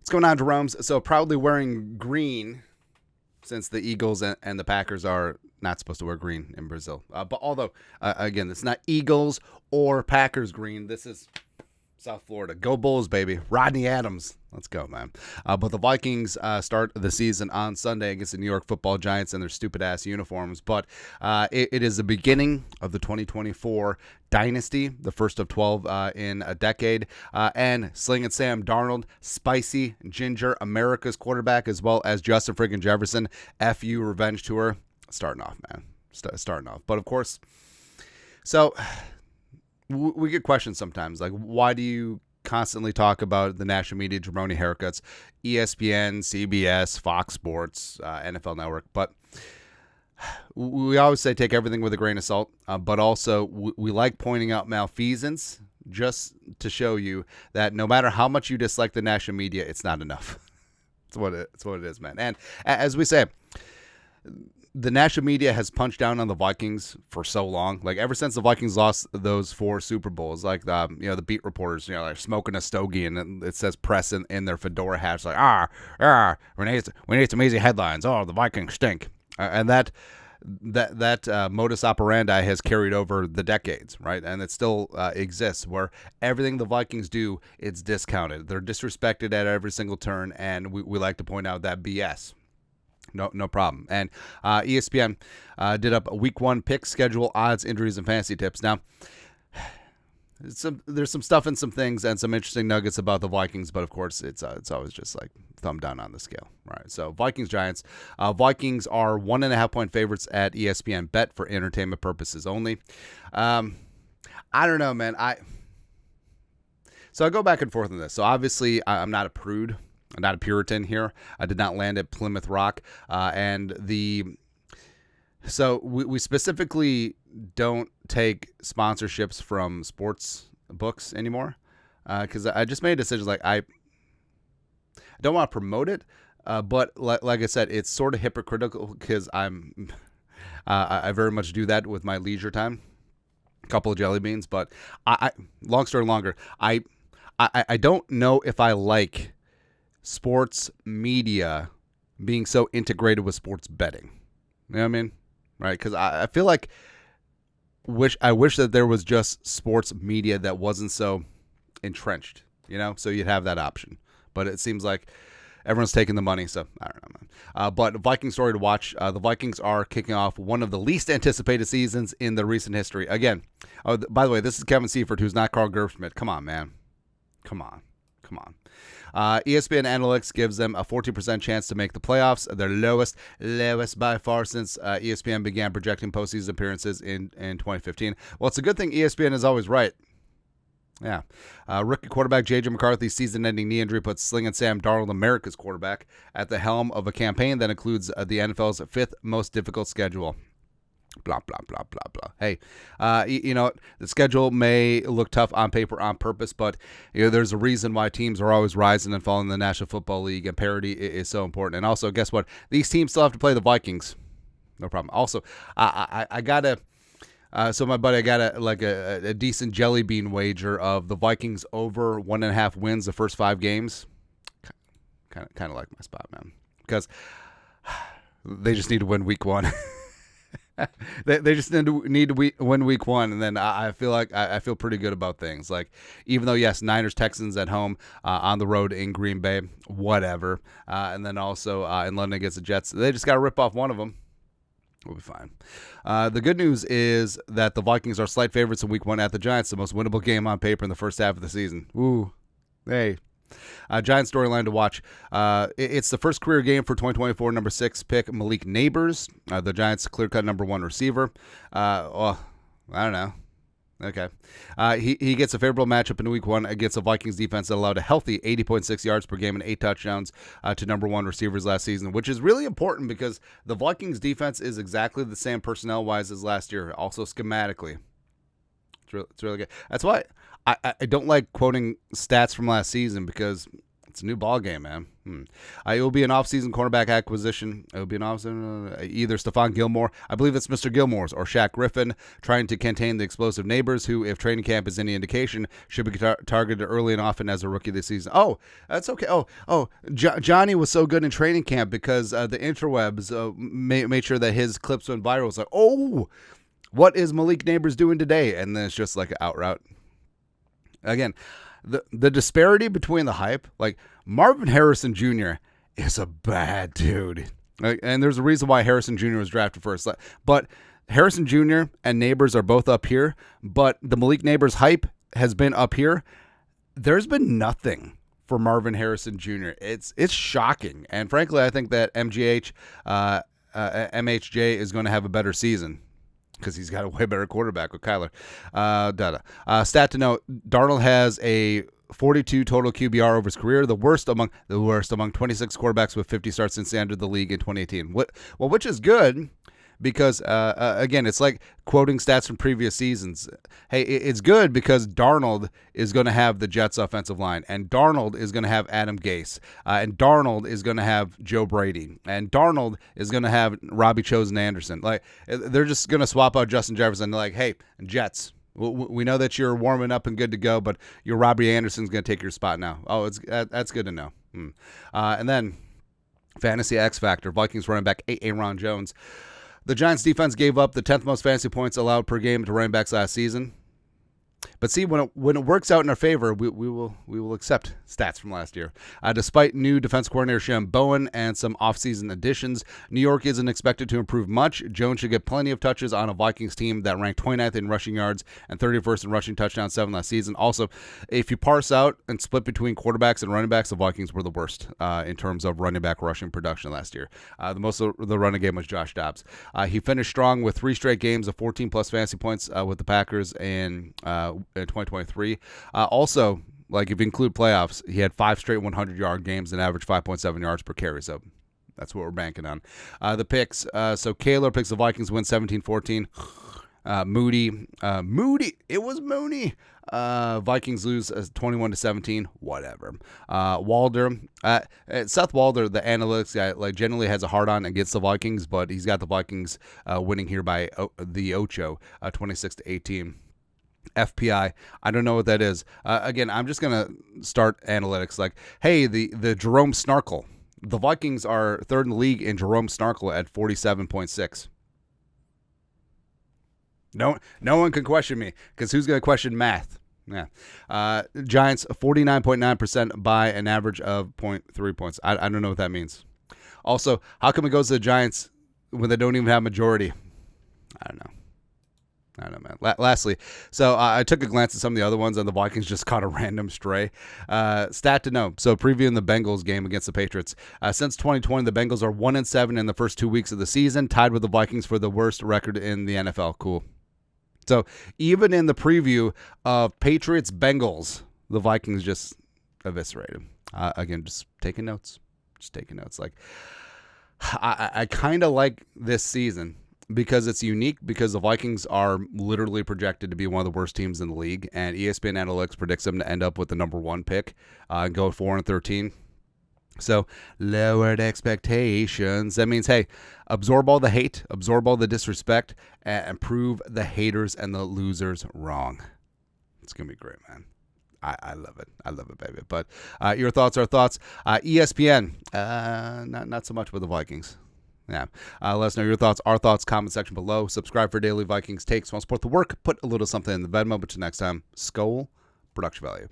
What's going on, Jerome's? So proudly wearing green, since the Eagles and the Packers are not supposed to wear green in Brazil. But although, again, it's not Eagles or Packers green. This is South Florida. Go Bulls, baby. Rodney Adams. Let's go, man. But the Vikings start the season on Sunday against the New York Football Giants in their stupid-ass uniforms. But it is the beginning of the 2024 dynasty, the first of 12 in a decade. And Slinging Sam Darnold, Spicy Ginger, America's quarterback, as well as Justin friggin' Jefferson, FU Revenge Tour. Starting off, man. Starting off. But, of course, so we get questions sometimes, like, why do you constantly talk about the national media jabroni haircuts, ESPN, CBS, Fox Sports, NFL Network? But we always say take everything with a grain of salt, but also we like pointing out malfeasance just to show you that no matter how much you dislike the national media, it's not enough. It's what it is, man. And as we say, the national media has punched down on the Vikings for so long. Like, ever since the Vikings lost those 4 Super Bowls, like, the beat reporters, they're smoking a stogie and it says press in their fedora hats, like, we need some easy headlines. Oh, the Vikings stink. And that modus operandi has carried over the decades, right? And it still exists, where everything the Vikings do, it's discounted. They're disrespected at every single turn, and we like to point out that BS. No problem. And ESPN did up a week 1 pick, schedule, odds, injuries, and fantasy tips. Now, there's some stuff and some things and some interesting nuggets about the Vikings, but of course it's always just like thumb down on the scale, right? So Vikings Giants. Vikings are 1.5 point favorites at ESPN Bet for entertainment purposes only. I don't know, man. So I go back and forth on this. So obviously I'm not a prude. I'm not a Puritan here. I did not land at Plymouth Rock. So we specifically don't take sponsorships from sports books anymore, because I just made a decision. Like, I don't want to promote it, but like I said, it's sort of hypocritical because I very much do that with my leisure time. A couple of jelly beans, but long story longer, I don't know if I like sports media being so integrated with sports betting. You know what I mean? Right? Because I feel like I wish that there was just sports media that wasn't so entrenched, so you'd have that option. But it seems like everyone's taking the money, so I don't know, man. But Viking story to watch. The Vikings are kicking off one of the least anticipated seasons in the recent history. Again, by the way, this is Kevin Seifert, who's not Carl Gershmidt. Come on, man. Come on. ESPN Analytics gives them a 14% chance to make the playoffs, their lowest by far since ESPN began projecting postseason appearances in 2015. Well, it's a good thing ESPN is always right. Yeah. Rookie quarterback J.J. McCarthy's season-ending knee injury puts Slinging Sam Darnold, America's quarterback, at the helm of a campaign that includes the NFL's 5th most difficult schedule. Blah, blah, blah, blah, blah. Hey, the schedule may look tough on paper on purpose, but there's a reason why teams are always rising and falling in the National Football League, and parity is so important. And also, guess what? These teams still have to play the Vikings. No problem. Also, I got to... So my buddy, I got a decent jelly bean wager of the Vikings over 1.5 wins the first 5 games. Kind of like my spot, man, because they just need to win week 1. They just need to win week 1, and then I feel like I feel pretty good about things. Like, even though, yes, Niners, Texans at home, on the road in Green Bay, whatever, and then also in London against the Jets, they just got to rip off one of them. We'll be fine. The good news is that the Vikings are slight favorites in week 1 at the Giants, the most winnable game on paper in the first half of the season. Ooh, hey. Giants storyline to watch. It's the first career game for 2024 number 6 pick Malik Neighbors, the Giants' clear-cut number 1 receiver. I don't know. Okay. He gets a favorable matchup in week 1 against a Vikings defense that allowed a healthy 80.6 yards per game and 8 touchdowns to number 1 receivers last season, which is really important because the Vikings defense is exactly the same personnel-wise as last year, also schematically. It's really good. That's why I don't like quoting stats from last season, because It's a new ball game, man. It will be an off-season cornerback acquisition. It will be an off-season, either Stephon Gilmore, I believe it's Mr. Gilmore's, or Shaq Griffin, trying to contain the explosive neighbors who, if training camp is any indication, should be targeted early and often as a rookie this season. Oh, that's okay. Johnny was so good in training camp because the interwebs made sure that his clips went viral. It's like, oh, what is Malik Neighbors doing today? And then it's just like an out route. Again, the disparity between the hype, like Marvin Harrison Jr. is a bad dude. And there's a reason why Harrison Jr. was drafted first. But Harrison Jr. and Neighbors are both up here, but the Malik Neighbors hype has been up here. There's been nothing for Marvin Harrison Jr. It's shocking. And frankly, I think that MHJ is going to have a better season, because he's got a way better quarterback with Kyler. Stat to note, Darnold has a 42 total QBR over his career, the worst among 26 quarterbacks with 50 starts since he entered the league in 2018. Which is good, because, again, it's like quoting stats from previous seasons. Hey, it's good because Darnold is going to have the Jets' offensive line, and Darnold is going to have Adam Gase, and Darnold is going to have Joe Brady, and Darnold is going to have Robbie Chosen-Anderson. Like, they're just going to swap out Justin Jefferson. They're like, hey, Jets, we know that you're warming up and good to go, but your Robbie Anderson's going to take your spot now. Oh, that's good to know. And then Fantasy Xfactor, Vikings running back Aaron Jones. The Giants defense gave up the 10th most fantasy points allowed per game to running backs last season. But see, when it works out in our favor, we will accept stats from last year. Despite new defense coordinator Shem Bowen and some offseason additions, New York isn't expected to improve much. Jones should get plenty of touches on a Vikings team that ranked 29th in rushing yards and 31st in rushing touchdowns 7 last season. Also, if you parse out and split between quarterbacks and running backs, the Vikings were the worst in terms of running back rushing production last year. The most of the running game was Josh Dobbs. He finished strong with 3 straight games of 14-plus fantasy points with the Packers in 2023. Also, like if you include playoffs, he had 5 straight 100-yard games and averaged 5.7 yards per carry. So that's what we're banking on. The picks. So Kaler picks the Vikings win 17-14. Moody. It was Mooney. Vikings lose 21-17. Whatever. Walder. Seth Walder, the analytics guy, like generally has a hard on against the Vikings, but he's got the Vikings winning here by the Ocho, 26-18. FPI, I don't know what that is. Again, I'm just gonna start analytics. Like, hey, the Jerome Snarkle. The Vikings are 3rd in the league in Jerome Snarkle at 47.6. No one can question me, because who's gonna question math? Yeah. Giants 49.9% by an average of 0.3 points. I don't know what that means. Also, how come it goes to the Giants when they don't even have majority? I don't know, man. Lastly, so I took a glance at some of the other ones, and the Vikings just caught a random stray. Stat to know. So previewing the Bengals game against the Patriots. Since 2020, the Bengals are 1-7 in the first 2 weeks of the season, tied with the Vikings for the worst record in the NFL. Cool. So even in the preview of Patriots-Bengals, the Vikings just eviscerated. Again, just taking notes. Like, I kind of like this season, because it's unique, because the Vikings are literally projected to be one of the worst teams in the league, and ESPN Analytics predicts them to end up with the number 1 pick and go 4-13. So lowered expectations. That means, hey, absorb all the hate, absorb all the disrespect, and prove the haters and the losers wrong. It's going to be great, man. I love it. I love it, baby. But your thoughts are thoughts. ESPN, not so much with the Vikings. Yeah. Let us know your thoughts, our thoughts, comment section below. Subscribe for daily Vikings takes. Want to support the work? Put a little something in the Venmo. But till next time, Skol, production value.